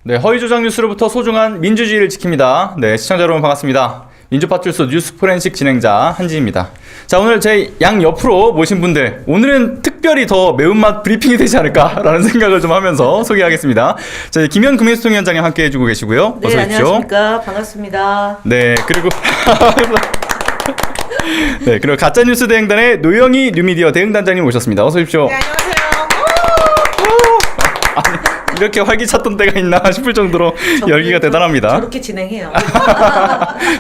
네, 허위 조작 뉴스로부터 소중한 민주주의를 지킵니다. 네, 시청자 여러분 반갑습니다. 민주파출소 뉴스 포렌식 진행자 한지입니다. 자, 오늘 제 양 옆으로 모신 분들, 오늘은 특별히 더 매운맛 브리핑이 되지 않을까라는 생각을 좀 하면서 소개하겠습니다. 자, 김현 금융수통위원장님 함께 해주고 계시고요. 네, 어서 오십시오. 안녕하십니까. 반갑습니다. 네, 그리고 네, 그리고 가짜뉴스 대응단의 노영희 뉴미디어 대응단장님 오셨습니다. 어서 오십시오. 네, 안녕하세요. 이렇게 활기찼던 때가 있나 싶을 정도로 열기가 대단합니다. 저렇게 진행해요.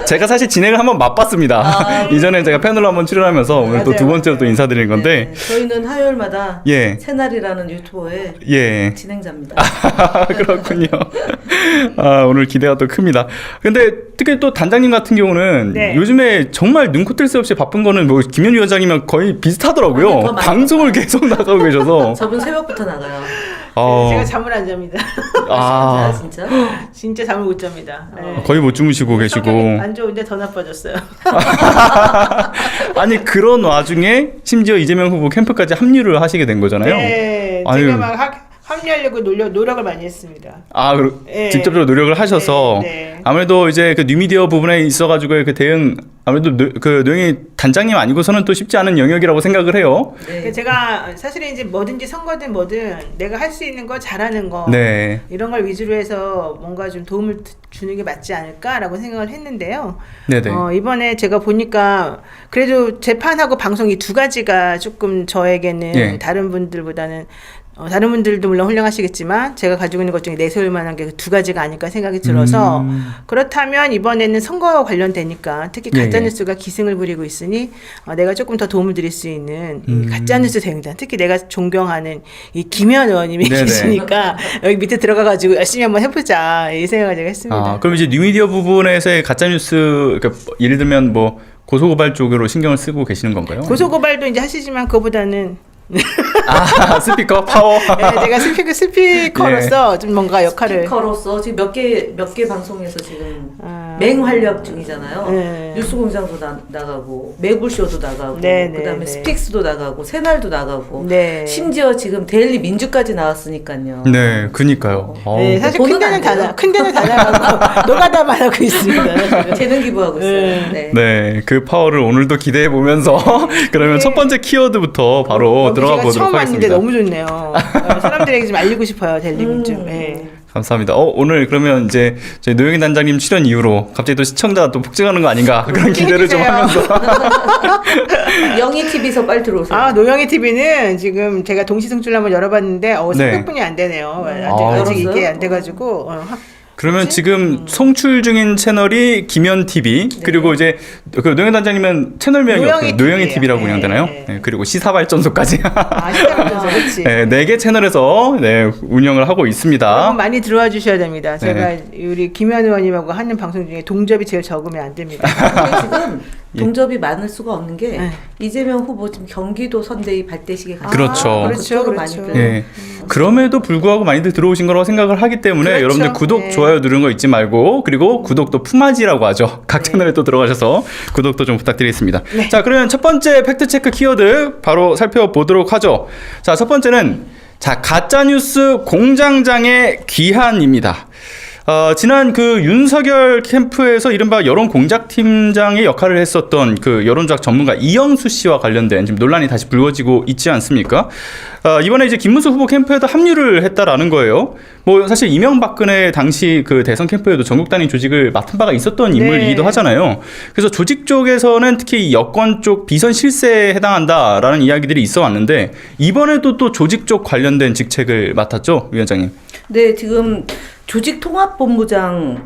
제가 사실 진행을 한번 맛봤습니다. 이전에 제가 패널로 한번 출연하면서 오늘 또 맞아요, 두 번째로 또 맞아요. 인사드리는 건데, 네, 저희는 화요일마다 예. 새날이라는 유튜버의 예. 진행자입니다. 그렇군요. 아, 오늘 기대가 또 큽니다. 근데 특히 또 단장님 같은 경우는 네. 요즘에 정말 눈코 뜰 새 없이 바쁜 거는 뭐 김현 위원장이면 거의 비슷하더라고요. 아니, 더 많이 방송을 계속 나가고 계셔서. 저분 새벽부터 나가요. 제가 잠을 안 잡니다. 아, 아, 진짜? 진짜 잠을 못 잡니다. 네. 거의 못 주무시고 계시고. 성격이 안 좋은데 더 나빠졌어요. 아니, 그런 와중에 심지어 이재명 후보 캠프까지 합류를 하시게 된 거잖아요. 네, 아유. 제가 막 합류하려고 노력을 많이 했습니다. 아, 네. 직접적으로 노력을 하셔서 네, 네. 아무래도 이제 그 뉴미디어 부분에 있어가지고 그 대응 아무래도 그 노영희 단장님 아니고서는 또 쉽지 않은 영역이라고 생각을 해요. 네. 그러니까 제가 사실은 이제 뭐든지 선거든 뭐든 내가 할 수 있는 거 잘하는 거 네. 이런 걸 위주로 해서 뭔가 좀 도움을 주는 게 맞지 않을까라고 생각을 했는데요. 네네. 이번에 제가 보니까 그래도 재판하고 방송 이 두 가지가 조금 저에게는 예. 다른 분들보다는 다른 분들도 물론 훌륭하시겠지만 제가 가지고 있는 것 중에 내세울 만한 게 두 가지가 아닐까 생각이 들어서 그렇다면 이번에는 선거와 관련되니까 특히 예, 가짜뉴스가 기승을 부리고 있으니 내가 조금 더 도움을 드릴 수 있는 이 가짜뉴스 대응단 특히 내가 존경하는 이 김현 의원님이 네네. 계시니까 여기 밑에 들어가가지고 열심히 한번 해보자 이 생각을 제가 했습니다. 아, 그럼 이제 뉴미디어 부분에서의 가짜뉴스, 그러니까 예를 들면 뭐 고소고발 쪽으로 신경을 쓰고 계시는 건가요? 고소고발도 이제 하시지만 그거보다는 아, 스피커 파워. 네, 제가 스피커로서 좀 뭔가 역할을 스피커로서 지금 몇 개 방송에서 지금 아. 맹활약 중이잖아요. 네. 뉴스공장도 나가고 매불쇼도 나가고 네, 그다음에 네, 네. 스픽스도 나가고 새날도 나가고 네. 심지어 지금 데일리 민주까지 나왔으니까요. 네, 그니까요. 네, 어우, 사실 돈은 큰 데는 안 돼요. 큰 데는 다 나가고 노가다만 하고 있습니다. 재능 기부하고 있어요. 네. 네, 그 파워를 오늘도 기대해 보면서 그러면 네. 첫 번째 키워드부터 바로 들어가 제가 보도록 처음 왔는데 하겠습니다. 너무 좋네요. 사람들에게 좀 알리고 싶어요, 델리민 좀. 네. 감사합니다. 오늘 그러면 이제 저희 노영희 단장님 출연 이후로 갑자기 또 시청자가 또 폭증하는 거 아닌가 그런 기대를 좀 땡기세요. 하면서. 영희 TV에서 빨리 들어오세요. 아, 노영희 TV는 지금 제가 동시송출을 한번 열어봤는데 네. 300분이 안 되네요. 아, 아직 이게 열었어요? 안 돼가지고 그러면 지금 송출 중인 채널이 김현 TV 그리고 이제 그 노영희 단장님은 채널명이 노영희 노영희 TV예요. TV라고 운영되나요? 네. 네, 그리고 시사발전소까지 시작하면서 그렇지. 네, 4개 채널에서 네, 운영을 하고 있습니다. 여러분 많이 들어와 주셔야 됩니다. 네. 제가 우리 김현 의원님하고 하는 방송 중에 동접이 제일 적으면 안 됩니다. 근데 지금 동접이 많을 수가 없는 게 네. 이재명 후보 지금 경기도 선대위 발대식에 가서 그렇죠. 그쪽으로 그렇죠. 많이들 예. 그럼에도 불구하고 많이들 들어오신 거라고 생각을 하기 때문에 그렇죠. 여러분들 구독, 네. 좋아요 누르는 거 잊지 말고 그리고 구독도 품앗이라고 하죠. 각 채널에 또 들어가셔서 구독도 좀 부탁드리겠습니다. 네. 자, 그러면 첫 번째 팩트체크 키워드 바로 살펴보도록 하죠. 자, 첫 번째는 자, 가짜뉴스 공장장의 귀환입니다. 지난 그 윤석열 캠프에서 이른바 여론 공작팀장의 역할을 했었던 그 여론조작 전문가 이영수 씨와 관련된 지금 논란이 다시 불거지고 있지 않습니까? 이번에 이제 김문수 후보 캠프에도 합류를 했다라는 거예요. 뭐 사실 이명박근혜 당시 그 대선 캠프에도 전국 단위 조직을 맡은 바가 있었던 인물이기도 네. 하잖아요. 그래서 조직 쪽에서는 특히 여권 쪽 비선 실세에 해당한다라는 이야기들이 있어 왔는데 이번에도 또 조직 쪽 관련된 직책을 맡았죠, 위원장님. 네, 지금 조직통합본부장을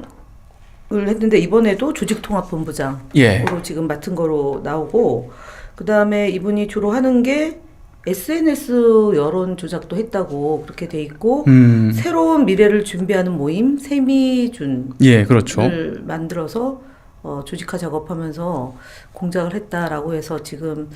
했는데 이번에도 조직통합본부장으로 예. 지금 맡은 거로 나오고 그 다음에 이분이 주로 하는 게 SNS 여론 조작도 했다고 그렇게 돼 있고 새로운 미래를 준비하는 모임 세미준을 예, 그렇죠. 만들어서 조직화 작업하면서 공작을 했다라고 해서 지금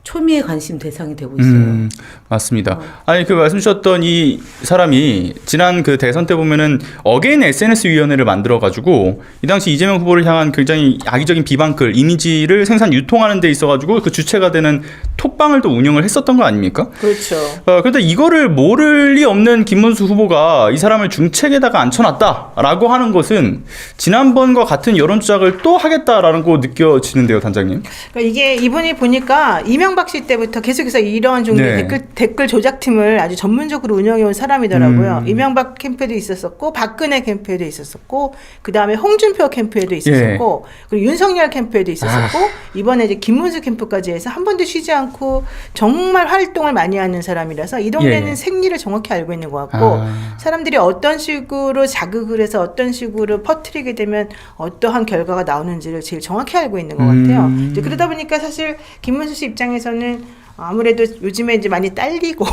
초미의 관심 대상이 되고 있어요. 맞습니다. 아니 그 말씀 주셨던 이 사람이 지난 그 대선 때 보면은 어게인 SNS 위원회를 만들어 가지고 이 당시 이재명 후보를 향한 굉장히 악의적인 비방글 이미지를 생산 유통하는 데 있어 가지고 그 주체가 되는 톡방을 또 운영을 했었던 거 아닙니까? 그렇죠. 그런데 이거를 모를 리 없는 김문수 후보가 이 사람을 중책에다가 앉혀놨다라고 하는 것은 지난번과 같은 여론 조작을 또 하겠다라는 거 느껴지는데요, 단장님. 그러니까 이게 이분이 보니까 이명박 씨 때부터 계속해서 이런 종류의 네. 댓글 조작팀을 아주 전문적으로 운영해온 사람이더라고요. 이명박 캠프에도 있었었고, 박근혜 캠프에도 있었었고, 그 다음에 홍준표 캠프에도 있었었고, 그리고 윤석열 캠프에도 있었었고, 이번에 이제 김문수 캠프까지 해서 한 번도 쉬지 않고 정말 활동을 많이 하는 사람이라서 이 동네는 생리를 정확히 알고 있는 것 같고, 사람들이 어떤 식으로 자극을 해서 어떤 식으로 퍼뜨리게 되면 어떠한 결과가 나오는지를 제일 정확히 알고 있는 것 같아요. 이제 그러다 보니까 사실 김문수 씨 입장에서는 아무래도 요즘에 이제 많이 딸리고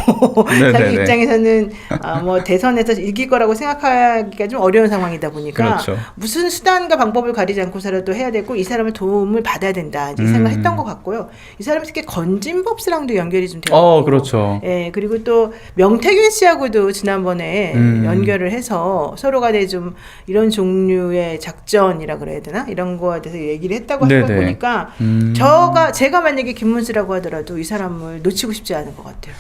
자기 입장에서는 뭐 대선에서 이길 거라고 생각하기가 좀 어려운 상황이다 보니까 그렇죠. 무슨 수단과 방법을 가리지 않고서라도 해야 되고 이 사람을 도움을 받아야 된다 이제 생각했던 것 같고요. 이 사람이 특히 건진법사랑도 연결이 좀 되고, 그렇죠. 예, 그리고 또 명태균 씨하고도 지난번에 연결을 해서 서로가 좀 이런 종류의 작전이라 그래야 되나 이런 거에 대해서 얘기를 했다고 하는 걸 보니까 제가 만약에 김문수라고 하더라도 이 사람 놓치고 싶지 않은 것 같아요.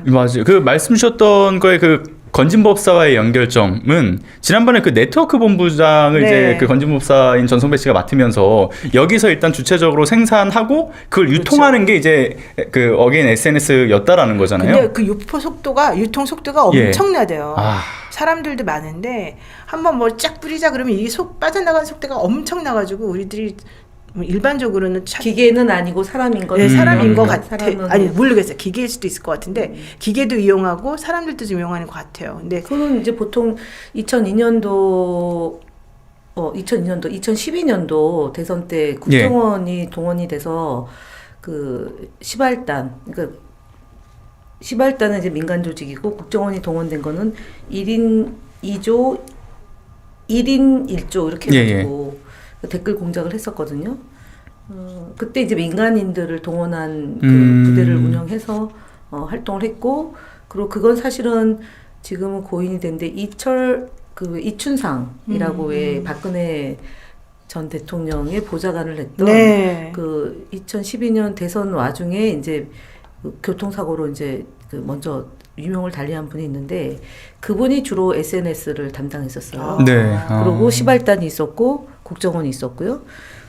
맞아요. 그 말씀 주셨던 거에 그 건진법사와의 연결점은 지난번에 그 네트워크 본부장을 이제 그 건진법사인 전성배 씨가 맡으면서 여기서 일단 주체적으로 생산하고 그걸 유통하는 게 이제 그 어게인 SNS였다라는 거잖아요. 근데 그 유통 속도가 엄청나대요. 사람들도 많은데 한번 뭐 쫙 뿌리자 그러면 이게 빠져나가는 속도가 엄청나가지고 우리들이 일반적으로는 기계는 아니고 사람인 거. 네, 사람인 것 같아. 사람은 아니 모르겠어요. 기계일 수도 있을 것 같은데 기계도 이용하고 사람들도 좀 이용하는 것 같아요. 근데 그거는 이제 보통 2012년도 대선 때 국정원이 동원이 돼서 그 시발단, 그러니까 시발단은 이제 민간 조직이고 국정원이 동원된 거는 1인 2조, 1인 1조 이렇게 해가지고 댓글 공작을 했었거든요. 그때 이제 민간인들을 동원한 그 부대를 운영해서 활동을 했고, 그리고 그건 사실은 지금은 고인이 된데 이춘상이라고 왜 박근혜 전 대통령의 보좌관을 했던 그 2012년 대선 와중에 이제 그 교통사고로 이제 그 먼저 유명을 달리한 분이 있는데 그분이 주로 SNS를 담당했었어요. 그리고 시발단이 있었고 국정원이 있었고요.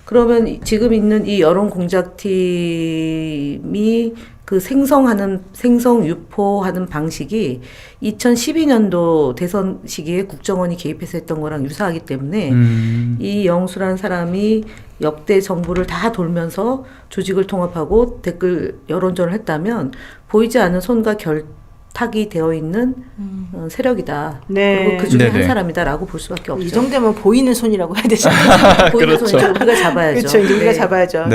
그러면 지금 있는 이 여론 공작팀이 그 생성 유포하는 방식이 2012년도 대선 시기에 국정원이 개입해서 했던 거랑 유사하기 때문에 이 영수라는 사람이 역대 정부를 다 돌면서 조직을 통합하고 댓글 여론전을 했다면 보이지 않는 손과 결탁이 되어 있는 세력이다. 그리고 그 중에 한 사람이다라고 볼 수밖에 없죠. 이 정도면 보이는 손이라고 해야 되잖아요. 보이는 손 이제 우리가 잡아야죠. 그렇죠. 이제 우리가 잡아야죠.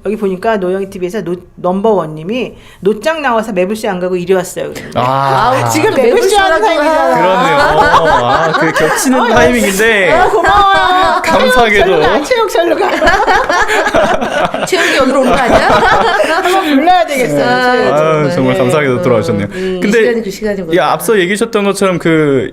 여기 보니까 노영희 TV에서 넘버원님이 노장 나와서 매불쇼 안 가고 이리 왔어요. 지금 매불쇼 하는 타임이잖아요. 그러네요. 그 겹치는 타이밍인데. 고마워요. 감사하게도. 체육절로 가. 체육이 여기로 온 거 아니야? 한번 불러야 되겠어요. 정말 감사하게도 돌아오셨네요. 근데 그 시간이 앞서 얘기하셨던 것처럼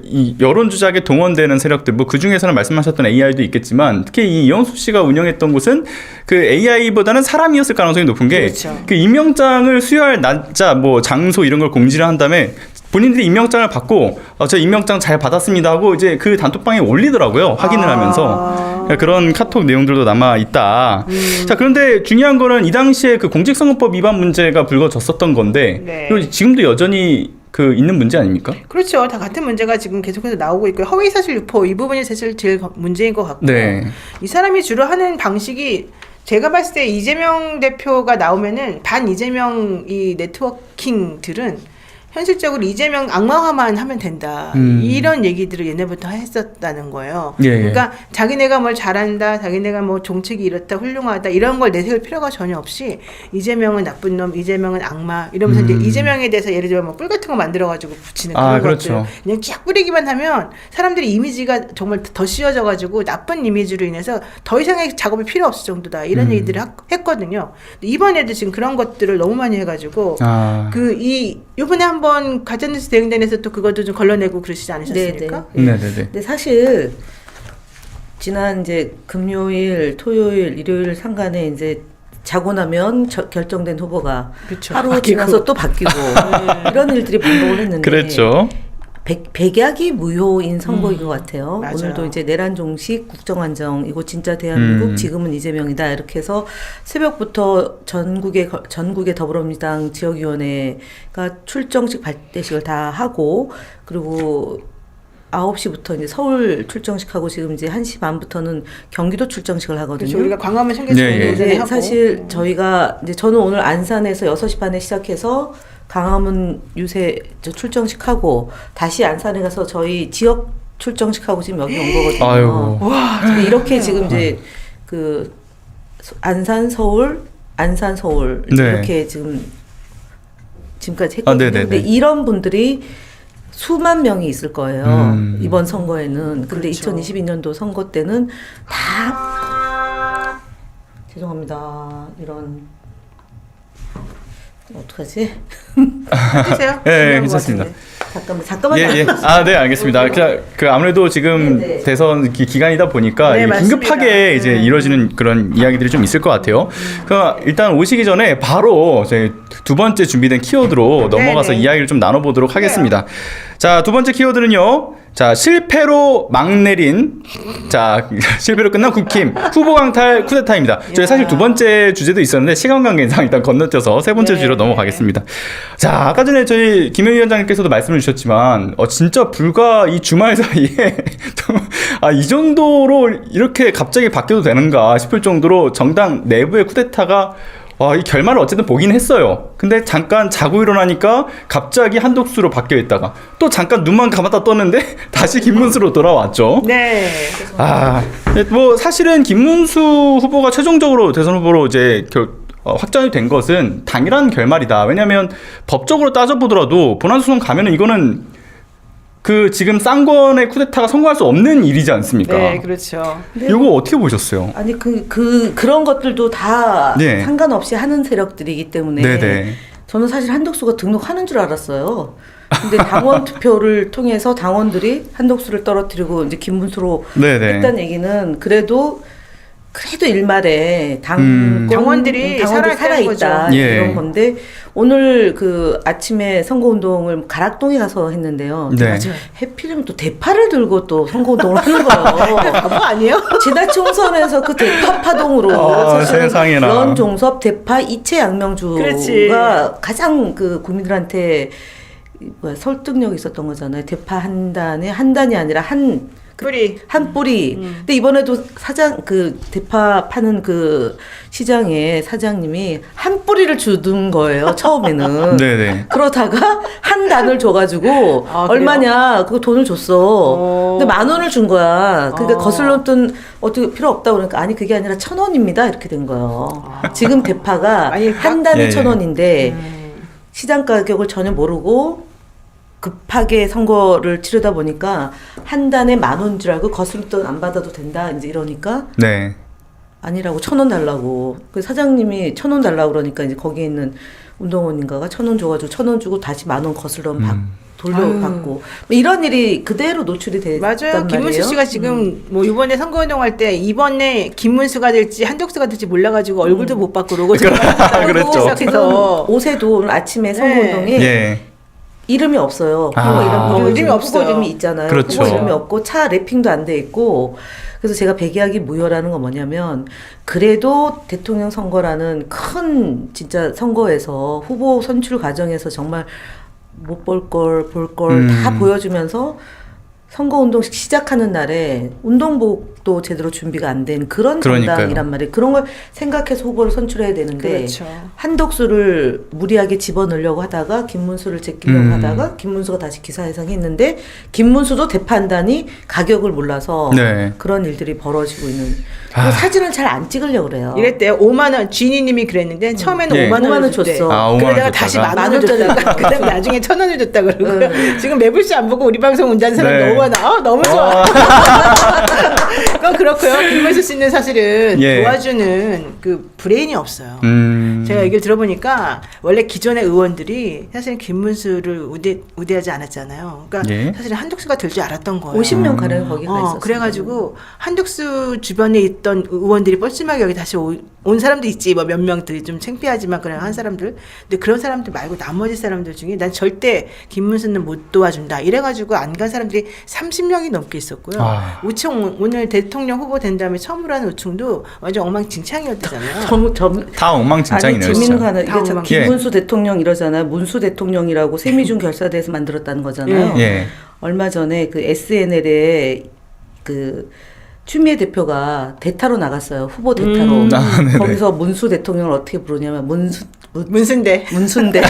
이 여론 조작에 동원되는 세력들, 뭐 그 중에서는 말씀하셨던 AI도 있겠지만 특히 이 이영수 씨가 운영했던 곳은 그 AI보다는 사람이었을 가능성이 높은 게 그 임명장을 수여할 날짜, 뭐 장소 이런 걸 공지를 한 다음에 본인들이 임명장을 받고 저 임명장 잘 받았습니다 하고 이제 그 단톡방에 올리더라고요. 확인을 하면서 그런 카톡 내용들도 남아 있다. 자, 그런데 중요한 거는 이 당시에 그 공직선거법 위반 문제가 불거졌었던 건데 지금도 여전히 있는 문제 아닙니까? 그렇죠. 다 같은 문제가 지금 계속해서 나오고 있고요. 허위사실 유포 이 부분이 사실 제일 문제인 것 같고요. 이 사람이 주로 하는 방식이 제가 봤을 때 이재명 대표가 나오면은 반 이재명 이 네트워킹들은 현실적으로 이재명 악마화만 하면 된다. 이런 얘기들을 얘네부터 했었다는 거예요. 예, 예. 그러니까 자기네가 뭘 잘한다, 자기네가 뭐 정책이 이렇다, 훌륭하다 이런 걸 내세울 필요가 전혀 없이 이재명은 나쁜 놈, 이재명은 악마 이러면서 이제 이재명에 대해서 예를 들면 뭐 뿔 같은 거 만들어가지고 붙이는 그런 그렇죠. 것들 그냥 쫙 뿌리기만 하면 사람들이 이미지가 정말 더 씌워져가지고 나쁜 이미지로 인해서 더 이상의 작업이 필요 없을 정도다 이런 얘기들을 했거든요. 근데 이번에도 지금 그런 것들을 너무 많이 해가지고 요번에 한번 가짜뉴스 대응단에서 또 그것도 좀 걸러내고 그러시지 않으셨습니까? 네네. 근데 사실 지난 이제 금요일, 토요일, 일요일 상간에 이제 자고 나면 결정된 후보가 그쵸. 하루 바뀌고. 지나서 또 바뀌고 이런 일들이 반복을 했는데 그랬죠. 백약이 무효인 선거인 것 같아요. 맞아요. 오늘도 이제 내란 종식, 국정안정, 이거 진짜 대한민국, 지금은 이재명이다 이렇게 해서 새벽부터 전국의 더불어민주당 지역위원회가 출정식 발대식을 다 하고 그리고 9시부터 이제 서울 출정식하고 지금 이제 1시 반부터는 경기도 출정식을 하거든요. 그렇죠. 우리가 광화문 청계천 예, 예. 오전에 하고. 사실 저희가 이제 저는 오늘 안산에서 6시 반에 시작해서 강화문 유세 출정식하고 다시 안산에 가서 저희 지역 출정식하고 지금 여기 온 거거든요. 아이고. 와, 이렇게 지금 이제 그 안산 서울 네. 이렇게 지금까지 했거든요. 네네네. 근데 이런 분들이 수만 명이 있을 거예요. 이번 선거에는. 근데 그렇죠. 2022년도 선거 때는 다 죄송합니다. 이런 어떡하지? 해주세요. 예, 괜찮습니다. 잠깐만. 예. 네, 알겠습니다. 그냥 아무래도 지금 네네. 대선 기간이다 보니까 네, 이게 맞습니다. 긴급하게 이제 네. 이루어지는 그런 이야기들이 좀 있을 것 같아요. 그럼 일단 오시기 전에 바로 저희 두 번째 준비된 키워드로 넘어가서 네네. 이야기를 좀 나눠보도록 하겠습니다. 자, 두 번째 키워드는요. 자, 실패로 막 내린 실패로 끝난 국힘 후보 강탈 쿠데타입니다. 저희 사실 두 번째 주제도 있었는데 시간 관계상 일단 건너뛰어서 세 번째 네. 주제로 넘어가겠습니다. 자, 아까 전에 저희 김효희 위원장님께서도 말씀을 주셨지만 진짜 불과 이 주말 사이에 이 정도로 이렇게 갑자기 바뀌어도 되는가 싶을 정도로 정당 내부의 쿠데타가 이 결말을 어쨌든 보긴 했어요. 근데 잠깐 자고 일어나니까 갑자기 한독수로 바뀌어 있다가 또 잠깐 눈만 감았다 떴는데 다시 김문수로 돌아왔죠. 네. 뭐 사실은 김문수 후보가 최종적으로 대선 후보로 이제 확정이 된 것은 당일한 결말이다. 왜냐하면 법적으로 따져보더라도 본안소송 가면은 이거는 지금 쌍권의 쿠데타가 성공할 수 없는 일이지 않습니까? 네, 그렇죠. 이거 어떻게 보셨어요? 아니 그런 것들도 다 네. 상관없이 하는 세력들이기 때문에 네네. 저는 사실 한덕수가 등록하는 줄 알았어요. 근데 당원 투표를 통해서 당원들이 한덕수를 떨어뜨리고 이제 김문수로 네네. 했다는 얘기는 그래도 일말에 당원들이 살아있다 거죠. 예. 이런 건데 오늘 아침에 선거운동을 가락동에 가서 했는데요. 네. 맞아요. 해필이면 또 대파를 들고 또 선거운동을 하는 거예요. 바보 아니에요? 지난 총선에서 그 대파 파동으로 사실은 세상에나. 런종섭, 대파, 이채 그렇지. 양명주가 가장 국민들한테 설득력이 있었던 거잖아요. 대파 한 단이 아니라 한 뿌리. 근데 이번에도 대파 파는 시장의 사장님이 한 뿌리를 주던 거예요, 처음에는. 네네. 그러다가 한 단을 줘가지고, 얼마냐, 그거 돈을 줬어. 근데 10,000원을 준 거야. 그러니까 거슬렀던, 어떻게 필요 없다 그러니까, 아니, 그게 아니라 1,000원입니다. 이렇게 된 거예요. 지금 대파가 한 단에 1,000원인데, 시장 가격을 전혀 모르고, 급하게 선거를 치르다 보니까 한 단에 10,000원 줄 알고 거스름 안 받아도 된다 이제 이러니까 네. 아니라고 1,000원 달라고 그 사장님이 1,000원 달라고 그러니까 이제 거기에 있는 운동원인가가 1,000원 줘가지고 1,000원 주고 다시 10,000원 거슬러 돌려받고 뭐 이런 일이 그대로 노출이 됐단 맞아요. 김문수 말이에요. 씨가 지금 뭐 이번에 선거운동할 때 이번에 김문수가 될지 한덕수가 될지 몰라가지고 얼굴도 못 받고 로고 그랬죠. 시작해서 옷에도 오늘 아침에 선거운동에 예. 이름이 없어요. 후보 이름이 없어요. 후보 이름이 있잖아요. 그렇죠. 후보 이름이 없고 차 랩핑도 안 돼 있고 그래서 제가 백약이 무효라는 건 뭐냐면 그래도 대통령 선거라는 큰 진짜 선거에서 후보 선출 과정에서 정말 못 볼 걸 볼 걸 다 보여주면서 선거운동 시작하는 날에 운동복도 제대로 준비가 안 된 그런 그러니까요. 정당이란 말이에요. 그런 걸 생각해서 후보를 선출해야 되는데 그렇죠. 한덕수를 무리하게 집어넣으려고 하다가 김문수를 제끼려고 하다가 김문수가 다시 기사회생했는데 김문수도 대판단이 가격을 몰라서 네. 그런 일들이 벌어지고 있는 아. 사진을 잘 안 찍으려고 그래요. 이랬대요. 5만 원 지니님이 그랬는데 처음에는 예. 5만 5만 원 원을 줬대. 줬어. 아, 5만 원 그러다가 다시 줬다가? 10,000원 줬다가 그다음 나중에 1,000원을 줬다 그러고요. 지금 매불쇼 안 보고 우리 방송 운전하는 사람 네. 너무 많아. 너무 좋아. 그건 그렇고요. 김문수 씨는 사실은 예. 도와주는 그 브레인이 없어요. 제가 얘기를 들어보니까 원래 기존의 의원들이 사실 김문수를 우대하지 않았잖아요. 그러니까 예. 사실은 한덕수가 될 줄 알았던 거예요. 50명 가량 거기가 있었어요. 그래가지고 한덕수 주변에 있던 의원들이 뻘쭘하게 여기 다시 온 사람도 있지. 뭐 몇 명들이 좀 창피하지만 그냥 한 사람들. 근데 그런 사람들 말고 나머지 사람들 중에 난 절대 김문수는 못 도와준다. 이래가지고 안 간 사람들이 30명이 넘게 있었고요. 아. 우총 오늘 대통령 후보 된 다음에 처음으로 하는 우총도 완전 엉망진창이었잖아요. 다 엉망진창이네요. 아니 재밌는 거 진짜. 하나 다 이게 참 엉망- 김문수 대통령 이러잖아요. 문수 대통령이라고 세미중 결사대에서 만들었다는 거잖아요. 예. 얼마 전에 그 SNL에 그 추미애 대표가 대타로 나갔어요. 후보 대타로. 아, 네네. 거기서 문수 대통령을 어떻게 부르냐면 문순대. 문순대.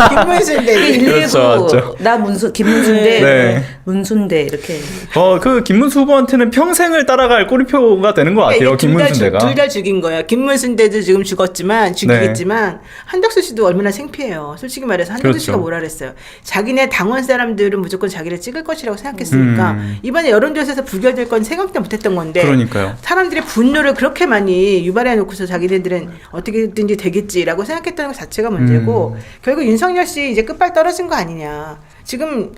김문순대. 119 그렇죠, 맞죠. 나 문수 김문순대. 네. 문순대 이렇게. 그 김문수 후보한테는 평생을 따라갈 꼬리표가 되는 것 같아요. 김문수대가. 둘 다 죽인 거예요. 김문순대도 지금 죽었지만 죽이겠지만 한덕수 씨도 얼마나 창피해요. 솔직히 말해서 한덕수 그렇죠. 씨가 뭐라 그랬어요. 자기네 당원 사람들은 무조건 자기를 찍을 것이라고 생각했으니까 이번에 여론조사에서 부결될 건 생각도 못했던 건데 그러니까요. 사람들의 분노를 그렇게 많이 유발해 놓고서 자기네들은 어떻게든지 되겠지라고 생각했던 것 자체가 문제고 결국 윤석열 씨 이제 끝발 떨어진 거 아니냐. 지금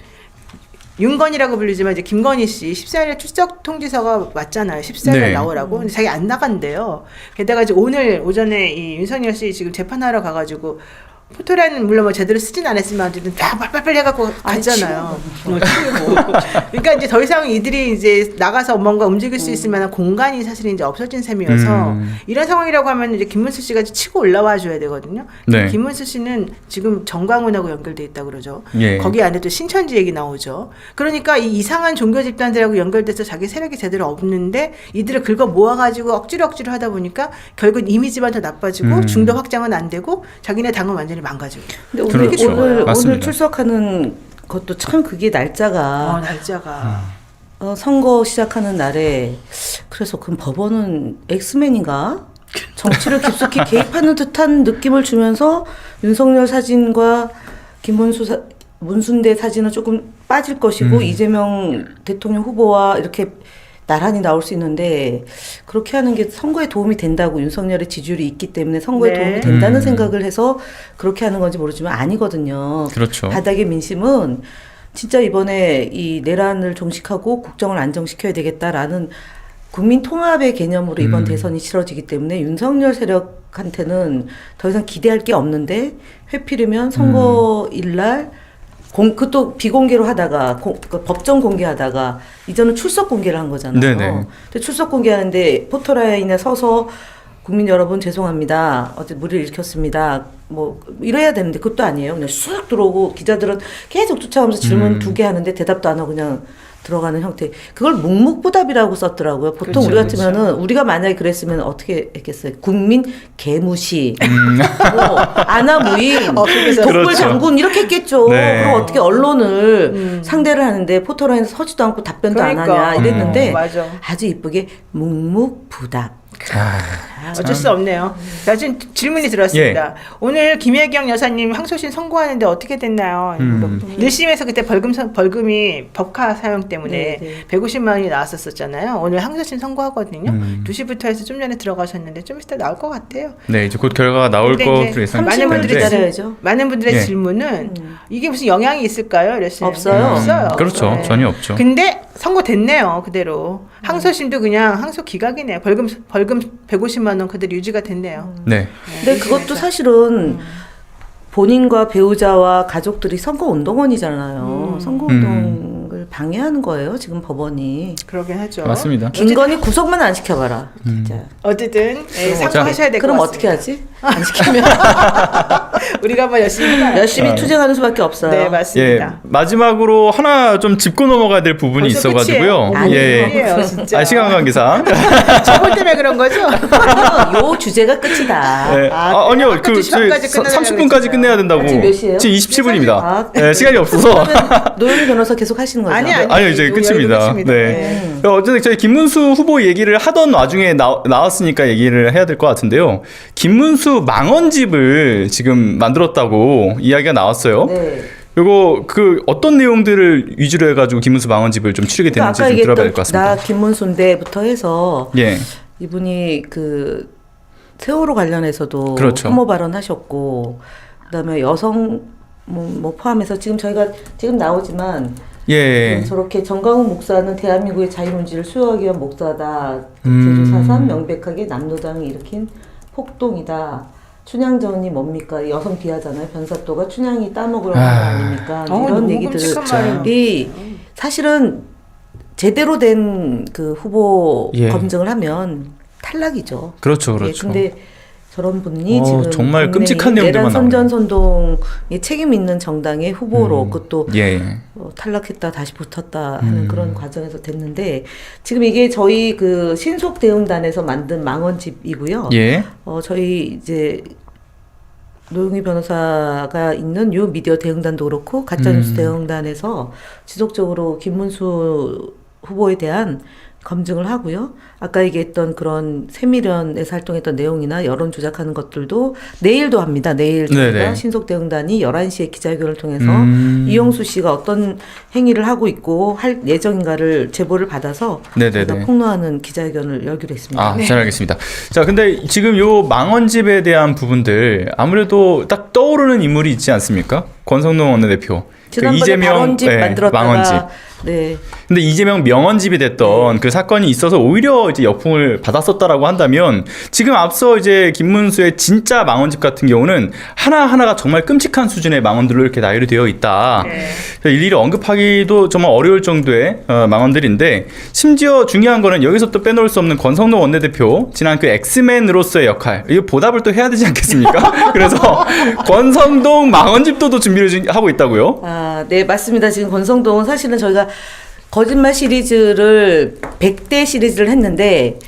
윤건이라고 불리지만 이제 김건희 씨 14일 출석 통지서가 왔잖아요. 14일 네. 나오라고. 근데 자기 안 나간대요. 게다가 이제 오늘 오전에 이 윤석열 씨 지금 재판하러 가가지고 포토라인은 물론 뭐 제대로 쓰진 않았지만 어쨌든 다 빨빨빨 해갖고 갔잖아요. 치우고. 그러니까 이제 더 이상 이들이 이제 나가서 뭔가 움직일 수 있을 만한 공간이 사실 이제 없어진 셈이어서 이런 상황이라고 하면 이제 김문수 씨가 치고 올라와 줘야 되거든요. 네. 김문수 씨는 지금 정광훈하고 연결돼 있다 그러죠. 예. 거기 안에 또 신천지 얘기 나오죠. 그러니까 이 이상한 종교 집단들하고 연결돼서 자기 세력이 제대로 없는데 이들을 긁어 모아가지고 억지로 하다 보니까 결국 이미지만 더 나빠지고 중도 확장은 안 되고 자기네 당은 완전히 망가지고. 근데 그렇죠. 오늘 맞습니다. 출석하는 것도 참 그게 날짜가 날짜가. 선거 시작하는 날에 그래서 그럼 법원은 엑스맨인가? 정치를 깊숙이 개입하는 듯한 느낌을 주면서 윤석열 사진과 문순대 사진은 조금 빠질 것이고 이재명 대통령 후보와 이렇게 나란히 나올 수 있는데 그렇게 하는 게 선거에 도움이 된다고 윤석열의 지지율이 있기 때문에 선거에 네. 도움이 된다는 생각을 해서 그렇게 하는 건지 모르지만 아니거든요. 그렇죠. 바닥의 민심은 진짜 이번에 이 내란을 종식하고 국정을 안정시켜야 되겠다라는 국민 통합의 개념으로 이번 대선이 치러지기 때문에 윤석열 세력한테는 더 이상 기대할 게 없는데 회피르면 선거일 날 그것도 비공개로 하다가 그 법정 공개하다가 이제는 출석 공개를 한 거잖아요. 네네. 근데 출석 공개하는데 포토라인에 서서 국민 여러분 죄송합니다. 어제 무리를 일으켰습니다. 뭐 이래야 되는데 그것도 아니에요. 그냥 쑥 들어오고 기자들은 계속 쫓아가면서 질문 2개 하는데 대답도 안 하고 그냥 들어가는 형태. 그걸 묵묵부답이라고 썼더라고요. 보통 그렇죠, 우리 같으면은 우리가 만약에 그랬으면 어떻게 했겠어요? 국민 개무시, 뭐 아나무인, 그래서 독불 그렇죠. 장군 이렇게 했겠죠. 네. 그럼 어떻게 언론을 상대를 하는데 포토라인에 서지도 않고 답변도 안 하냐 이랬는데 맞아. 아주 이쁘게 묵묵부답. 어쩔 수 없네요. 자, 지금 질문이 들어왔습니다. 오늘 김혜경 여사님 항소심 선고하는데 어떻게 됐나요? 1심에서 그때 벌금이 법카 사용 때문에 네. 150만 원이 나왔었잖아요. 오늘 항소심 선고하거든요. 2시부터 해서 좀 전에 들어가셨는데 좀 이따 나올 것 같아요. 네, 이제 곧 결과가 나올 근데 것으로 이제 예상이 많은 분들이 되는데 기다려야죠. 많은 분들의 예. 질문은 이게 무슨 영향이 있을까요? 이랬어요. 없어요. 없어요. 그렇죠. 네. 전혀 없죠. 근데 선고됐네요. 그대로. 항소심도 그냥 항소 기각이네요. 벌금 150만 원 그대로 유지가 됐네요. 네. 근데 그것도 사실은 본인과 배우자와 가족들이 선거운동원이잖아요. 선거운동을 방해하는 거예요. 지금 법원이. 그러긴 하죠. 맞습니다. 김건희 구속만 안 시켜봐라. 진짜. 어쨌든 상고하셔야 될 것 그럼 같습니다. 어떻게 하지? 안 시키면 우리가 한번 열심히 해봐요. 열심히 투쟁하는 수밖에 없어요. 네, 예, 맞습니다. 마지막으로 하나 좀 짚고 넘어가야 될 부분이 벌써 있어가지고요. 끝이에요? 예. 아니에요, 진짜. 아, 시간 관계상. 저번 때문에 그런 거죠? 요 주제가 끝이다. 네. 아, 아니요, 아까 그 2시간까지 끝내려고 30분까지 그랬잖아요. 끝내야 된다고. 지금 몇 시예요? 지금 27분입니다. 아, 네, 시간이 없어서. 노영희 변호사 계속 하시는 거죠? 아니, 아니요, 이제 이거 끝입니다. 열고 끝입니다. 네. 어쨌든 저희 김문수 후보 얘기를 하던 와중에 나왔으니까 얘기를 해야 될 것 같은데요. 김문수 망언집을 지금 만들었다고 이야기가 나왔어요. 네. 요거 그 어떤 내용들을 위주로 해가지고 김문수 망언집을 좀 추리게 그러니까 되는지 아까 좀 들어봐야 될 얘기했던 것 같습니다. 나 김문수인데부터 해서 예, 이분이 그 세월호 관련해서도 그렇죠. 혐오 발언하셨고 그다음에 여성 뭐 포함해서 지금 저희가 지금 나오지만 예, 저렇게 정강훈 목사는 대한민국의 자유민주를 수호하기 위한 목사다. 음. 제주 4.3 명백하게 남노당이 일으킨 폭동이다. 춘향전이 뭡니까? 여성 비하잖아요. 변사또가 춘향이 따먹으려는 거 아닙니까? 이런 너무 얘기들이 끔찍한 사실은 제대로 된 그 후보 예. 검증을 하면 탈락이죠. 그렇죠, 예, 그렇죠. 근데 저런 분이 지금 정말 국내에 끔찍한 내용들만 내란 선전 선동에 책임 있는 정당의 후보로 그것도 예, 탈락했다 다시 붙었다 하는 그런 과정에서 됐는데 지금 이게 저희 그 신속 대응단에서 만든 망언집이고요. 예, 저희 이제 노영희 변호사가 있는 요 미디어 대응단도 그렇고 가짜뉴스 대응단에서 지속적으로 김문수 후보에 대한 검증을 하고요. 아까 얘기했던 그런 세밀연에서 활동했던 내용이나 여론 조작하는 것들도 내일도 합니다. 내일 저희가 네네. 신속대응단이 11시에 기자회견을 통해서 이용수 씨가 어떤 행위를 하고 있고 할 예정인가를 제보를 받아서 네네네. 저희가 폭로하는 기자회견을 열기로 했습니다. 아, 잘 알겠습니다. 자, 근데 지금 요 망언집에 대한 부분들 아무래도 딱 떠오르는 인물이 있지 않습니까? 권성동 원내대표. 지난번에 망언집 만들었다가 망언집. 네. 근데 이재명 명언집이 됐던 그 사건이 있어서 오히려 이제 역풍을 받았었다라고 한다면 지금 앞서 이제 김문수의 진짜 망언집 같은 경우는 하나하나가 정말 끔찍한 수준의 망언들로 이렇게 나열이 되어 있다. 일일이 언급하기도 정말 어려울 정도의 망언들인데 심지어 중요한 거는 여기서 또 빼놓을 수 없는 권성동 원내대표 지난 그 엑스맨으로서의 역할 이거 보답을 또 해야 되지 않겠습니까? 그래서 권성동 망언집도 또 준비를 하고 있다고요? 아, 네, 맞습니다. 지금 권성동은 사실은 저희가 거짓말 시리즈를 100대 시리즈를 했는데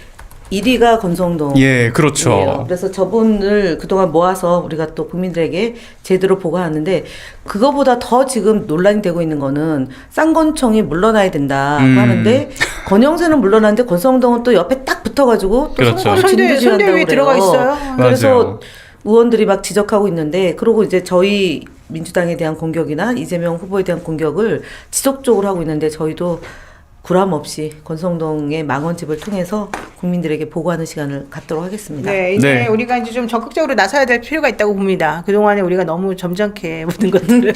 1위가 권성동. 예, 그렇죠. 그래서 저분을 그동안 모아서 우리가 또 국민들에게 제대로 보고하는데 그거보다 더 지금 논란이 되고 있는 거는 쌍권총이 물러나야 된다고 하는데 권영세는 물러나는데 권성동은 또 옆에 딱 붙어가지고 또 그렇죠. 선거를 선대 진두지휘한다고 위에 그래요. 들어가 있어요. 그래서 맞아요. 의원들이 막 지적하고 있는데 그러고 이제 저희 민주당에 대한 공격이나 이재명 후보에 대한 공격을 지속적으로 하고 있는데 저희도 구람 없이 권성동의 망언집을 통해서 국민들에게 보고하는 시간을 갖도록 하겠습니다. 네, 이제 네. 우리가 이제 좀 적극적으로 나서야 될 필요가 있다고 봅니다. 그동안에 우리가 너무 점잖게 모든 것들을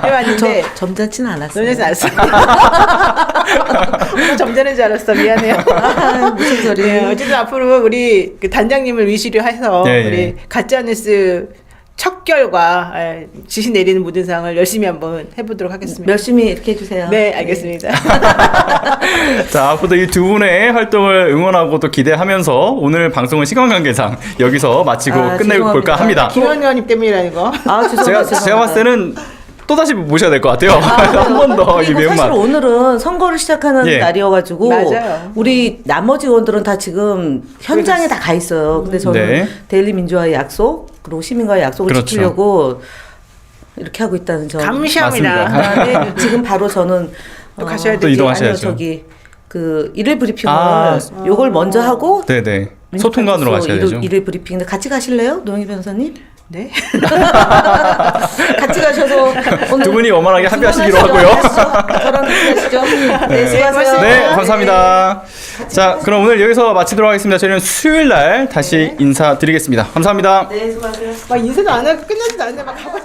해왔는데 점잖지는 않았어요. 점잖지 않았어. 점잖은 줄 알았어. 미안해요. 아, 무슨 소리. 네, 어쨌든 앞으로 우리 그 단장님을 위시로 해서 네, 우리 네. 가짜뉴스 척결과 지시 내리는 모든 상을 열심히 한번 해보도록 하겠습니다. 열심히 이렇게 해주세요. 네, 알겠습니다. 자, 앞으로도 이 두 분의 활동을 응원하고 또 기대하면서 오늘 방송은 시간 관계상 여기서 마치고 아, 끝내볼까 죄송합니다. 합니다. 김원 의원님 때문이라는 거. 아, 죄송합니다. 제가 봤을 때는 또다시 모셔야 될 것 같아요. 한 번 더 이 그리고 매운맛. 사실 오늘은 선거를 시작하는 예. 날이어가지고 맞아요. 우리 나머지 의원들은 다 지금 현장에 다 가 있어요. 근데 저는 네. 데일리 민주화의 약속 그리고 시민과의 약속을 그렇죠. 지키려고 이렇게 하고 있다는 점. 감시합니다. 맞습니다. 그다음에 지금 바로 저는 또 가셔야 또 되지. 이동하셔야죠. 아니요, 저기 그 일일 브리핑을 아. 요걸 먼저 하고 네네. 소통관으로 가셔야 되죠. 일일 브리핑인데 같이 가실래요, 노영희 변호사님? 네. 같이 가셔서 오늘 두 분이 원만하게 합의하시기로 하고요. 저랑 같이 가시죠. 네, 수고하세요. 네, 감사합니다. 자, 그럼 오늘 여기서 마치도록 하겠습니다. 저희는 수요일 날 다시 인사드리겠습니다. 감사합니다. 네, 수고하세요. 막 인사도 안 하고 끝나지도 않는데 막 가고.